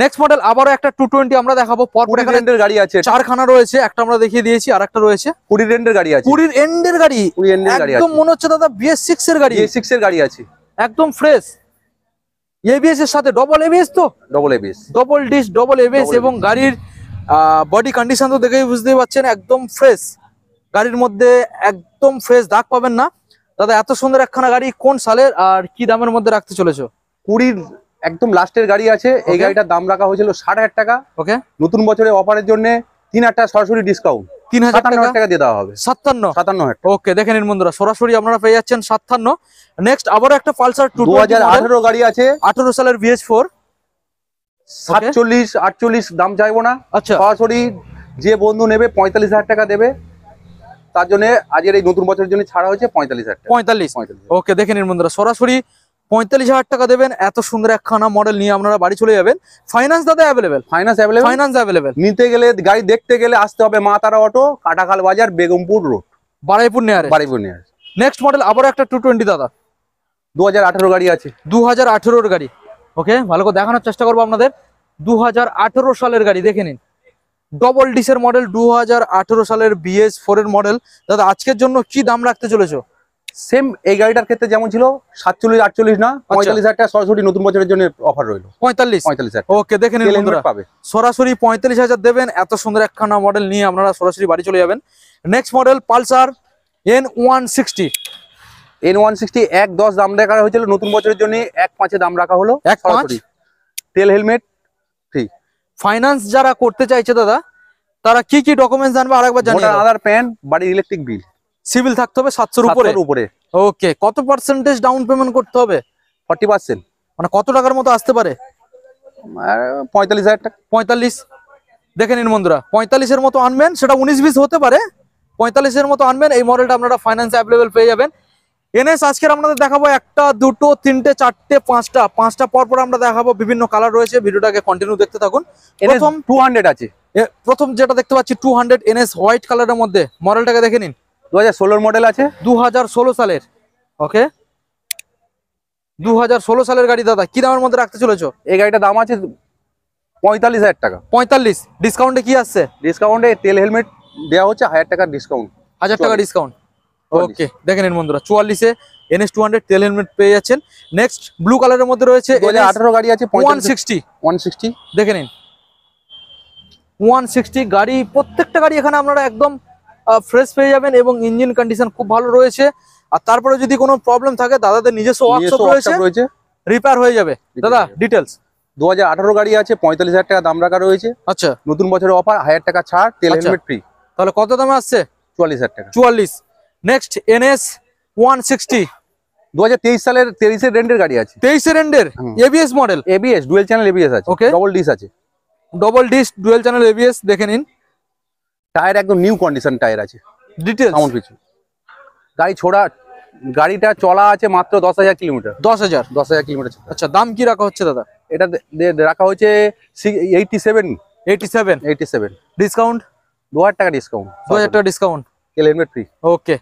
নেক্সট মডেল আবারও একটা 220 আমরা দেখাবো। পরপর এখানে গাড়ি আছে, 4খানা রয়েছে, একটা আমরা দেখিয়ে দিয়েছি, আর একটা রয়েছে 20 রেন্ডের গাড়ি আছে। 20 এন্ডের গাড়ি, একদম মনে হচ্ছে দাদা BS6 এর গাড়ি। BS6 এর গাড়ি আছে, একদম ফ্রেশ। ABS এর সাথে ডবল ABS, তো double ABS, double disc, double ABS এবং গাড়ির বডি কন্ডিশন তো দেখেই বুঝতেই পাচ্ছেন, একদম ফ্রেশ। গাড়ির মধ্যে একদম ফ্রেশ, দাগ পাবেন না। দাদা এত সুন্দর একখানা গাড়ি কোন সালের আর কি দামের মধ্যে রাখতে চলেছো? 20 একদম লাস্টের গাড়ি আছে। এই গাড়িটার দাম রাখা হয়েছিল 60,000 টাকা। ওকে, নতুন বছরে অফারের জন্য 3,000 টাকা সরাসরি ডিসকাউন্ট, 3,000 টাকা দিয়ে দেওয়া হবে। 57,000। ওকে, দেখে নিন বন্ধুরা, সরাসরি আপনারা পেয়ে যাচ্ছেন 57। নেক্সট আবারও একটা পালসার 2018 গাড়ি আছে, 18 সালের BS4, 47 48 দাম চাইবো না। আচ্ছা সরাসরি যে বন্ধু নেবে 45,000 টাকা দেবে, তার জন্য আজকের এই নতুন বছরের জন্য ছাড়া হয়েছে 45,000 টাকা। 45। ওকে দেখে নিন বন্ধুরা, সরাসরি 45,000 টাকা দেবেন, এত সুন্দর একখানা মডেল নিয়ে আপনারা বাড়ি চলে যাবেন। ফাইন্যান্স দাদা available? Finance available. Finance available. নিতে গেলে, গাড়ি দেখতে গেলে আসতে হবে মা তারা অটো, কাটাখাল বাজার, বেগমপুর রোড, বারুইপুর নিয়ারে। বারুইপুর নিয়ার। নেক্সট মডেল আবার একটা 220 দাদা, 2018 গাড়ি আছে। 2018 গাড়ি। ওকে ভালো করে দেখানোর চেষ্টা করবো আপনাদের। 2018 সালের গাড়ি দেখে নিন, ডবল ডিসের মডেল, 2018 সালের BS4 এর মডেল। দাদা আজকের জন্য কি দাম রাখতে চলেছো? সেম এই গাড়িটার ক্ষেত্রে যেমন ছিল 47 48 না, 45,000 টাকা সরাসরি নতুন বছরের জন্য অফার রইলো। 45। ওকে দেখে নিন বন্ধুরা, পাবে সরাসরি 45,000 দেবেন, এত সুন্দর একখানা মডেল নিয়ে আপনারা সরাসরি বাড়ি চলে যাবেন। Next model Pulsar N160। N160 1.10 দাম রাখা হয়েছিল, নতুন বছরের জন্য 1.5 দাম রাখা হলো। 1.5 তেল হেলমেট ফ্রি। ফাইন্যান্স যারা করতে চাইছে দাদা, তারা কি কি ডকুমেন্টস জানবে আরেকবার জানিয়ে দাও। আধার, প্যান, বাড়ির ইলেকট্রিক বিল, সিভিল থাকতে হবে 700 এর উপরে। ওকে, কত পার্সেন্টেজ ডাউন পেমেন্ট করতে হবে? 40%। মানে কত টাকার মতো আসতে পারে? 45,000 টাকা। 45 দেখে নিন বন্ধুরা, 45 এর মতো আনবেন, সেটা 19-20 হতে পারে। 45 এর মতো আনবেন, এই মডেলটা আপনারা ফাইন্যান্স অ্যাভেলেবেল পেয়ে যাবেন। এনএস আজকের আপনাদের দেখাবো 1টা 2টো 3টে 4টে 5টা পর পর আমরা দেখাবো, বিভিন্ন কালার রয়েছে। ভিডিওটাকে কন্টিনিউ দেখতে থাকুন। প্রথম 200 আছে, প্রথম যেটা দেখতে পাচ্ছি 200 এনএস হোয়াইট কালারের মধ্যে, মডেলটাকে দেখে নিন। 2016 মডেল আছে, 2016 সালের। ওকে 2016 সালের গাড়ি দাদা, কি দামের মধ্যে রাখতে চলেছো? এই গাড়িটার দাম আছে 45,000 টাকা। 45। ডিসকাউন্টে কি আসছে? ডিসকাউন্টে তেল হেলমেট দেওয়া হচ্ছে 1000 টাকা ডিসকাউন্ট। 1000 টাকা ডিসকাউন্ট। ওকে দেখে নিন বন্ধুরা, 44 এ NS 200 তেল হেলমেট পেয়ে যাচ্ছেন। নেক্সট ব্লু কালারের মধ্যে রয়েছে 2018 গাড়ি আছে 160 দেখে নিন। 160 গাড়ি, প্রত্যেকটা গাড়ি এখানে আপনারা একদম ফ্রেশ পেয়ে যাবেন এবং ইঞ্জিন কন্ডিশন খুব ভালো রয়েছে। আর তারপরে যদি কোনো প্রবলেম থাকে দাদাদের নিজস্ব ওয়ার্কশপ রয়েছে, রিপেয়ার হয়ে যাবে। দাদা ডিটেলস। 2018 গাড়ি আছে, 45,000 টাকা দাম রাখা রয়েছে। আচ্ছা, নতুন বছরের অফার 1000 টাকা ছাড়, তেল হেলমেট ফ্রি। তাহলে কত দামে আসছে? 44,000 টাকা। 44। নেক্সট NS 160 2023 সালের 23 এর রেন্ডের গাড়ি আছে। 23 এর রেন্ডের ABS model, ABS dual channel ABS আছে। ওকে, ডবল ডিস আছে, double disc dual channel ABS দেখে নিন। টায়ার একদম নিউ কন্ডিশন টায়ার আছে। ডিটেইলস এমন কিছু গাড়িটা চলা আছে মাত্র 10,000 কিলোমিটার। 10,000 কিলোমিটার। আচ্ছা, দাম কি রাখা হচ্ছে দাদা? এটা রাখা হচ্ছে 87। ডিসকাউন্ট 2000 টাকা ডিসকাউন্ট। 2000 টাকা ডিসকাউন্ট, তেল হেলমেট ফ্রি। ওকে।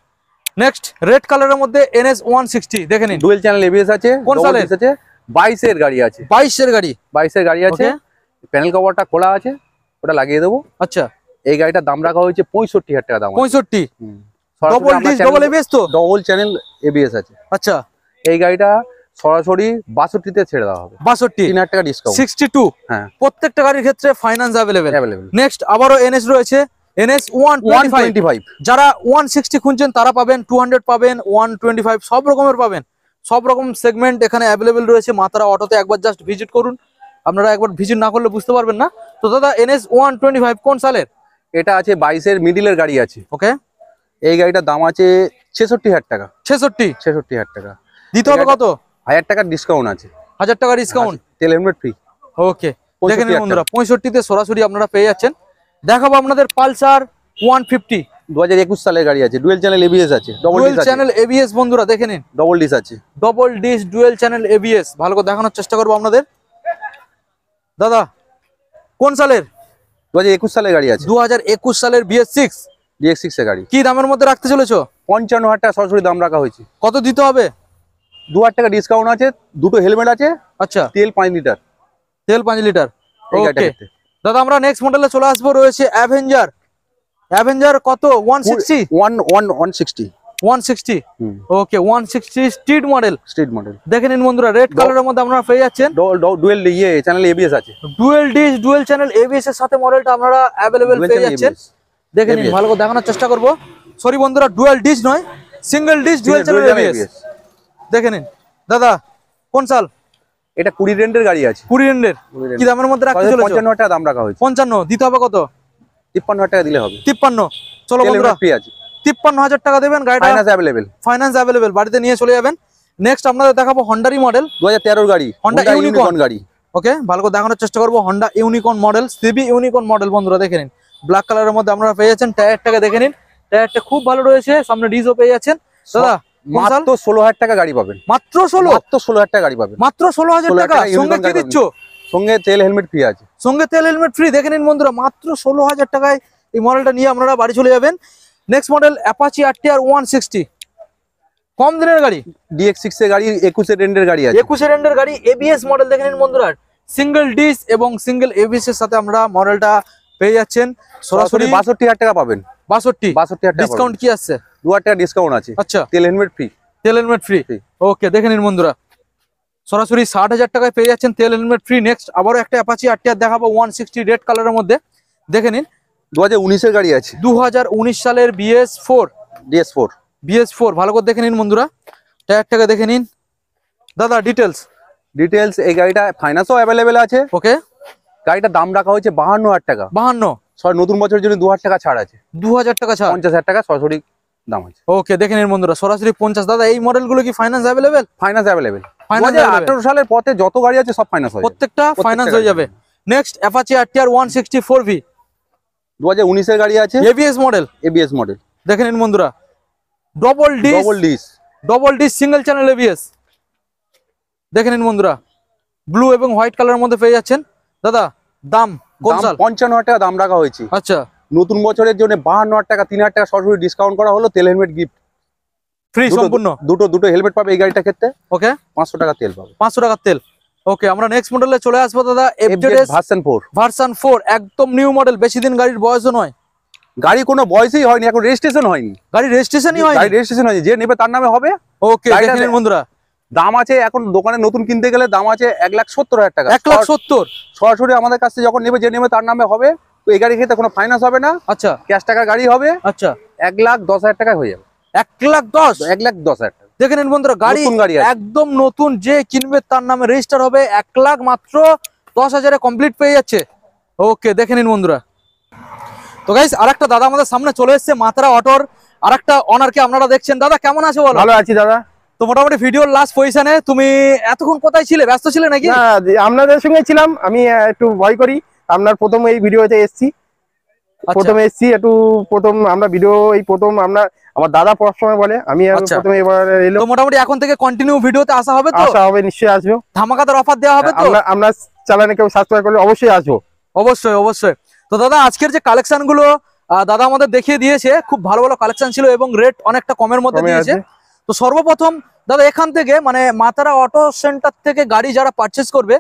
নেক্সট রেড কালারের মধ্যে NS 160 দেখে নিন। ডুয়াল চ্যানেল ABS আছে। কোন সালের আছে? 22 এর গাড়ি আছে। 22 এর গাড়ি। 22 এর গাড়ি আছে। প্যানেল কভারটা খোলা আছে, ওটা লাগিয়ে দেবো। আচ্ছা, এই গাড়িটার দাম রাখা হয়েছে 65,000 টাকা দাম। 65। ডবল ডিস ডবল ABS তো? ডবল চ্যানেল ABS আছে। আচ্ছা, এই গাড়িটা সরাসরি 62 তে ছেড়ে দেওয়া হবে। 62। 3000 টাকা ডিসকাউন্ট। 62। হ্যাঁ, প্রত্যেকটা গাড়ির ক্ষেত্রে ফাইন্যান্স অ্যাভেলেবেল। অ্যাভেলেবেল। নেক্সট আবারও NS রয়েছে, NS 125। যারা 160 খুঁজছেন তারা পাবেন, 200 পাবেন, 125 সব রকমের পাবেন। সব রকম সেগমেন্ট এখানে অ্যাভেলেবেল রয়েছে। মাতারা অটোতে একবার জাস্ট ভিজিট করুন, আপনারা একবার ভিজিট না করলে বুঝতে পারবেন না। তো দাদা NS 125 কোন সালের? এটা আছে 22 এর মিডিলের গাড়ি আছে। ওকে, এই গাড়িটার দাম আছে 66,000 টাকা। 66,000 টাকা দিতে হবে। কত? 1000 টাকার ডিসকাউন্ট আছে। 1000 টাকা ডিসকাউন্ট, তেল হেলমেট ফ্রি। ওকে দেখে নিন বন্ধুরা, 65 তে সরাসরি আপনারা পেয়ে যাচ্ছেন। দেখাবো আপনাদের পালসার 150। 2021 সালের গাড়ি আছে, ডুয়াল চ্যানেল ABS আছে। ডবল চ্যানেল ABS বন্ধুরা দেখে নিন। ডবল ডিস আছে। Double disc dual channel ABS ভালো করে দেখানোর চেষ্টা করবো আপনাদের। দাদা কোন সালের? 2021 সালের গাড়ি আছে। 2021 সালের BS6 এর গাড়ি। কি দামের মধ্যে রাখতে চলেছো? 55,000 টাকা সরাসরি দাম রাখা হয়েছে। কত দিতে হবে? 2000 টাকা ডিসকাউন্ট আছে। দুটো হেলমেট আছে। আচ্ছা, তেল 5 লিটার। তেল 5 লিটার। ওকে দাদা, আমরা নেক্সট মডেলে চলে আসবো। রয়েছে অ্যাভেঞ্জার কত? 160। 160। Okay 160 street model. দেখে নিন বন্ধুরা, রেড কালারের মধ্যে আপনারা পেয়ে যাচ্ছেন। ডুয়াল চ্যানেল ABS আছে। Dual disc dual channel ABS এর সাথে মডেলটা আপনারা অ্যাভেলেবেল পেয়ে যাচ্ছেন। দেখে নিন, ভালো করে দেখানোর চেষ্টা করব। সরি বন্ধুরা, ডুয়াল ডিস নয়, single dish dual channel ABS দেখে নিন। দাদা কোন সাল? এটা 20 রেন্ডের গাড়ি আছে। 20 রেন্ডের। কি দামের মধ্যে রাখতে চলেছো? 55,000 টাকা দাম রাখা হয়েছে। 55 দিতে হবে। কত? 53,000 টাকা দিলে হবে। 53। চলো বন্ধুরা, 53,000 টাকা দেবেন, গাড়িটা ফাইন্যান্স অ্যাভেলেবেল, বাড়িতে নিয়ে চলে যাবেন। নেক্সট আপনাদের দেখাবো হন্ডারি মডেল 2013 গাড়ি, হন্ডা ইউনিকর্ন গাড়ি। ওকে, ভালো করে দেখানোর চেষ্টা করবো। Honda Unicorn model, CB Unicorn model বন্ধুরা দেখে নিন। ব্ল্যাক কালারের মধ্যে আপনারা পেয়ে যাচ্ছেন। টায়ারটাকে দেখে নিন, টায়ারটা খুব ভালো রয়েছে। সামনে ডিজও পেয়ে যাচ্ছেন দাদা। মাত্র 16,000 টাকা গাড়ি পাবেন। মাত্র 16,000 টাকা গাড়ি পাবেন। মাত্র 16,000 টাকা। সঙ্গে কি দিচ্ছ? সঙ্গে তেল হেলমেট ফ্রি আছে। সঙ্গে তেল হেলমেট ফ্রি। দেখে নিন বন্ধুরা, মাত্র 16,000 টাকায় এই মডেলটা নিয়ে আপনারা বাড়ি চলে যাবেন। নেক্সট মডেল অ্যাপাচি RTR 160, কম দিনের গাড়ি, DX6 এর গাড়ি, 21 এর এন্ডের গাড়ি আছে। 21 এর এন্ডের গাড়ি, ABS মডেল। দেখে নিন বন্ধুরা, সিঙ্গেল ডিস এবং সিঙ্গেল ABS এর সাথে আমরা মডেলটা পেয়ে যাচ্ছেন। সরাসরি 62,000 টাকা পাবেন। 62,000 টাকা ডিসকাউন্ট কি আছে? 2,000 টাকা ডিসকাউন্ট আছে। আচ্ছা, তেল হেলমেট ফ্রি। তেল হেলমেট ফ্রি। ওকে, দেখে নিন বন্ধুরা, সরাসরি 60,000 টাকায় পেয়ে যাচ্ছেন তেল হেলমেট ফ্রি। নেক্সট আবারও একটা অ্যাপাচি RTR দেখাবো 160 রেড কালারের মধ্যে। দেখে নিন 2019 এর গাড়ি আছে। 2019 সালের DS4 BS4। ভালো করে দেখে নিন বন্ধুরা, টায়ারটাকে দেখে নিন দাদা। ডিটেলস এই গাড়িটা ফাইন্যান্সও অ্যাভেলেবেল আছে। ওকে, গাড়িটার দাম রাখা হয়েছে 52,000 টাকা। 52। নতুন বছরের জন্য 2,000 টাকা ছাড় আছে। 2,000 টাকা ছাড়, 50,000 টাকা সরাসরি দাম আছে। ওকে, দেখে নিন বন্ধুরা, সরাসরি 50। দাদা এই মডেলগুলো কি finance available? Finance available. Finance 2018 সালের পথে যত গাড়ি আছে সব ফাইন্যান্স হয়ে যাবে। প্রত্যেকটা ফাইন্যান্স হয়ে যাবে। নেক্সট অ্যাপাচি RTR 164V, 2019 এর গাড়ি আছে। ABS model. দেখে নিন বন্ধুরা, double disc single channel ABS। দেখে নিন বন্ধুরা, ব্লু এবং হোয়াইট কালারের মধ্যে পেয়ে যাচ্ছেন। দাদা দাম কোন সাল? 55,000 টাকা দাম রাখা হয়েছে। আচ্ছা, নতুন বছরের জন্য 52,000 টাকা, 3,000 টাকা সরাসরি ডিসকাউন্ট করা হলো। তেল হেলমেট গিফট ফ্রি সম্পূর্ণ। দুটো হেলমেট পাবে এই গাড়িটার ক্ষেত্রে। ওকে, 500 টাকা তেল পাবে। 500 টাকার তেল। ওকে, আমরা নেক্সট মডেলে চলে আসবো দাদা। FZS ভার্সন 4, একদম নিউ মডেল, বেশি দিন গাড়ির বয়সও নয়। গাড়ি কোনো বয়সই হয়নি, এখন রেজিস্ট্রেশন হয়নি। গাড়ি রেজিস্ট্রেশনই হয়নি। গাড়ি রেজিস্ট্রেশন হয়নি, যে নেবে তার নামে হবে। ওকে, দেখে নিন বন্ধুরা, দাম আছে এখন দোকানে নতুন কিনতে গেলে দাম আছে 1,70,000 টাকা। 1,70,000 সরাসরি আমাদের কাছে যখন নেবে, যে নেবে তার নামে হবে। তো এই গাড়ির ক্ষেত্রে কোনো ফাইন্যান্স হবে না। আচ্ছা, ক্যাশ টাকা গাড়ি হবে। আচ্ছা, 1,10,000 টাকা হয়ে যাবে। 1,10,000 1,10,000 টাকা। দেখে নিন বন্ধুরা, গাড়ি একদম নতুন, যে কিনবে তার নামে রেজিস্টার হবে। 1,00,000 মাত্র 10,000-এ কমপ্লিট পেয়ে যাচ্ছে। ওকে, দেখে নিন বন্ধুরা। তো গাইস, আরেকটা দাদা আমাদের সামনে চলে এসেছে, মাতারা অটোর আরেকটা অনারকে আপনারা দেখছেন। দাদা কেমন আছে বলো? ভালো আছি দাদা। তো মোটামুটি ভিডিওর লাস্ট পজিশনে, তুমি এতক্ষণ কোথায় ছিলে? ব্যস্ত ছিলে নাকি? না, আপনাদের সঙ্গে ছিলাম। আমি একটু ভয় করি, আপনার প্রথম এই ভিডিওতে এসেছি। প্রথম আমরা ভিডিও এই প্রথম আমার দাদা সময় বলে, আমি প্রথমে এবার এলো। তো মোটামুটি এখন থেকে কন্টিনিউ ভিডিওতে আসা হবে তো? আসা হবে, নিশ্চয়ই আসবো। ধামাকাদার অফার দেওয়া হবে তো? আপনার চ্যানেলে কেউ সাবস্ক্রাইব করলে অবশ্যই আসবো। অবশ্যই। তো দাদা আজকের যে কালেকশন গুলো দাদা আমাদের দেখিয়ে দিয়েছে, খুব ভালো ভালো কালেকশন ছিল এবং রেট অনেকটা কমের মধ্যে দিয়েছে। তো সর্বপ্রথম দাদা এখান থেকে, মানে মাতারা অটো সেন্টার থেকে গাড়ি যারা পারচেজ করবে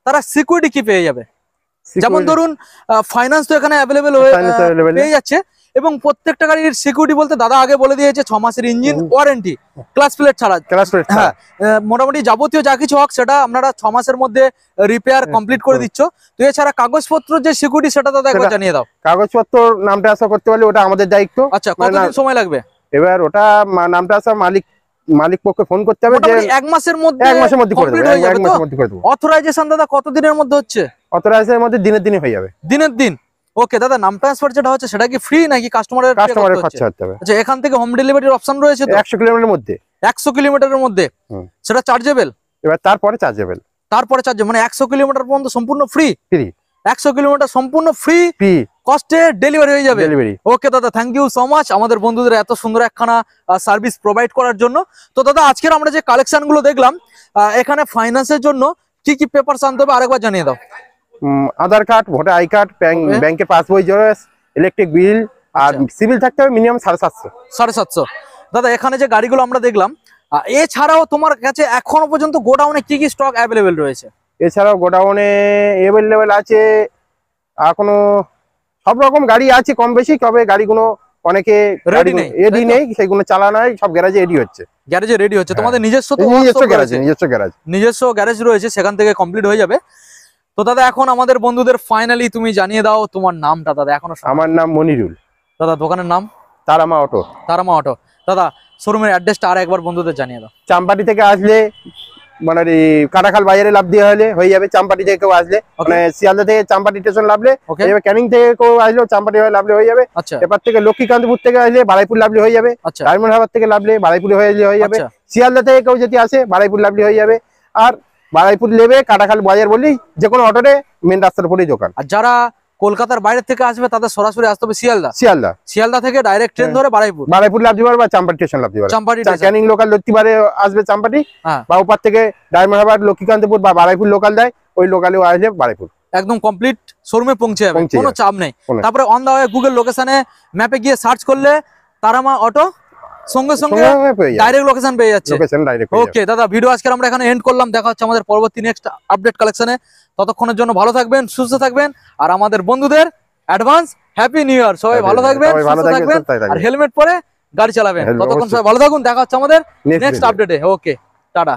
তারা সিকিউরিটি কি পেয়ে যাবে? যেমন ধরুন ফাইন্যান্স তো এখানে অ্যাভেলেবেল পেয়ে যাচ্ছে, এবং প্রত্যেকটা গাড়ির সিকিউরিটি বলতে দাদা আগে বলে দিয়েছে 6 মাসের ইঞ্জিন ওয়ারেন্টি, ক্লাচ প্লেট ছাড়া। হ্যাঁ, মোটামুটি যাবতীয় যা কিছু হোক সেটা আপনারা 6 মাসের মধ্যে রিপেয়ার কমপ্লিট করে দিচ্ছ। তো এছাড়া কাগজপত্র যে সিকিউরিটি, সেটা দাদা একবার জানিয়ে দাও। কাগজপত্র নামটা আসা করতে পারলে ওটা আমাদের দায়িত্ব। আচ্ছা, কতদিন সময় লাগবে? এবার ওটা নামটা আসা মালিক পক্ষে ফোন করতে হবে, যে 1 মাসের মধ্যে কমপ্লিট হয়ে যাবে। অথরাইজেশন দাদা কতদিনের মধ্যে হচ্ছে? অথরাইজেশনের মধ্যে দিনে হয়ে যাবে। দিন। ওকে দাদা, নাম ট্রান্সফার যেটা হচ্ছে সেটা কি ফ্রি নাকি কাস্টমারের খরচা করতে হবে? আচ্ছা, এখান থেকে হোম ডেলিভারির অপশন রয়েছে তো? 100 কিলোমিটারের মধ্যে। 100 কিলোমিটারের মধ্যে সেটা চার্জেবল? এবার তারপরে চার্জেবল। মানে 100 কিলোমিটার পর্যন্ত সম্পূর্ণ ফ্রি। 100 কিলোমিটার সম্পূর্ণ ফ্রি কস্টে ডেলিভারি হয়ে যাবে। ওকে দাদা, থ্যাংক ইউ সো মাচ আমাদের বন্ধুদের এত সুন্দর একখানা সার্ভিস প্রোভাইড করার জন্য। তো দাদা আজকের আমরা যে কালেকশন গুলো দেখলাম, এখানে ফাইন্যান্সের জন্য কি কি পেপারস আনতে হবে আরেকবার জানিয়ে দাও। আধার কার্ড, ভোটার আই কার্ড, ব্যাংকের পাসবই জেরক্স, ইলেকট্রিক বিল, আর সিভিল থাকতে হবে মিনিমাম 750। 750। দাদা এখানে যে গাড়িগুলো আমরা দেখলাম, এছাড়াও তোমার কাছে এখনো পর্যন্ত গোডাউনে কি কি স্টক অ্যাভেলেবেল রয়েছে? এছাড়াও গোডাউনে অ্যাভেলেবেল আছে এখনো সব রকম গাড়ি আছে কম বেশি, তবে গাড়িগুলো অনেকে রেডি নেই, সেগুলো চালানো হয়, সব গ্যারেজে রেডি হচ্ছে। তোমাদের নিজস্ব গ্যারেজ রয়েছে, সেখান থেকে কমপ্লিট হয়ে যাবে। তো দাদা এখন আমাদের বন্ধুদের ফাইনালি তুমি জানিয়ে দাও তোমার নামটা। দাদা এখনো? আমার নাম মনিরুল। দাদা দোকানের নাম? তারামা অটো। দাদা শোরুমের অ্যাড্রেসটা আর একবার বন্ধুদের জানিয়ে দাও। চাম্পাটি থেকে আসলে মানে কাটাখাল বাজারে লাভ দিয়ে হয়ে যাবে। চাম্পাটি থেকে কেউ আসলে, মানে শিয়ালদা থেকে চাম্পাটি স্টেশন লাভলে, ক্যানিং থেকে কেউ আসলেও চাম্পাটি লাভলে হয়ে যাবে। এবার থেকে লক্ষ্মীকান্তপুর থেকে আসলে বারাইপুর লাভলে হয়ে যাবে। ডায়মন্ড হারবার থেকে লাভলে বারাইপুর হয়ে যাবে। শিয়ালদা থেকে কেউ যদি আসে বারাইপুর লাভলে হয়ে যাবে। আর বারাইপুর নেবে কাটাখাল বাজার বললেই যে কোনো অটোতে মেন রাস্তার উপরেই দোকান। আর যারা কলকাতার বাইরে থেকে আসবে তাদের সরাসরি আসতে হবে শিয়ালদা। শিয়ালদা থেকে ডাইরেক্ট ট্রেন ধরে বারাইপুর লাভ দিবার বা চাম্পাটি স্টেশন লাভ দিবার, চাম্পাটি ক্যানিং লোকাল লত্তিবারে আসবে চাম্পাটি, বা ওপার থেকে ডায়মন্ডহারবার লক্ষ্মীকান্তপুর বা বারাইপুর লোকাল দেয়, ওই লোকালেও আসলে বারাইপুর একদম কমপ্লিট শোরুমে পৌঁছে যাবে, কোনো চাপ নেই। তারপরে অন দা ওয়ে গুগল লোকেশনে ম্যাপে গিয়ে সার্চ করলে তারামা অটো সঙ্গে সঙ্গে ডাইরেক্ট লোকেশন পেয়ে যাচ্ছে। ওকে দাদা, ভিডিও আজকে আমরা এখানে এন্ড করলাম। দেখা হচ্ছে আমাদের পরবর্তী নেক্সট আপডেট কালেকশনে। ততক্ষণের জন্য ভালো থাকবেন, সুস্থ থাকবেন, আর আমাদের বন্ধুদের অ্যাডভান্স হ্যাপি নিউ ইয়ার। সবাই ভালো থাকবেন, সুস্থ থাকবেন, আর হেলমেট পরে গাড়ি চালাবেন। ততক্ষণ সবাই ভালো থাকুন, দেখা হচ্ছে আমাদের নেক্সট আপডেটে। ওকে, টাটা।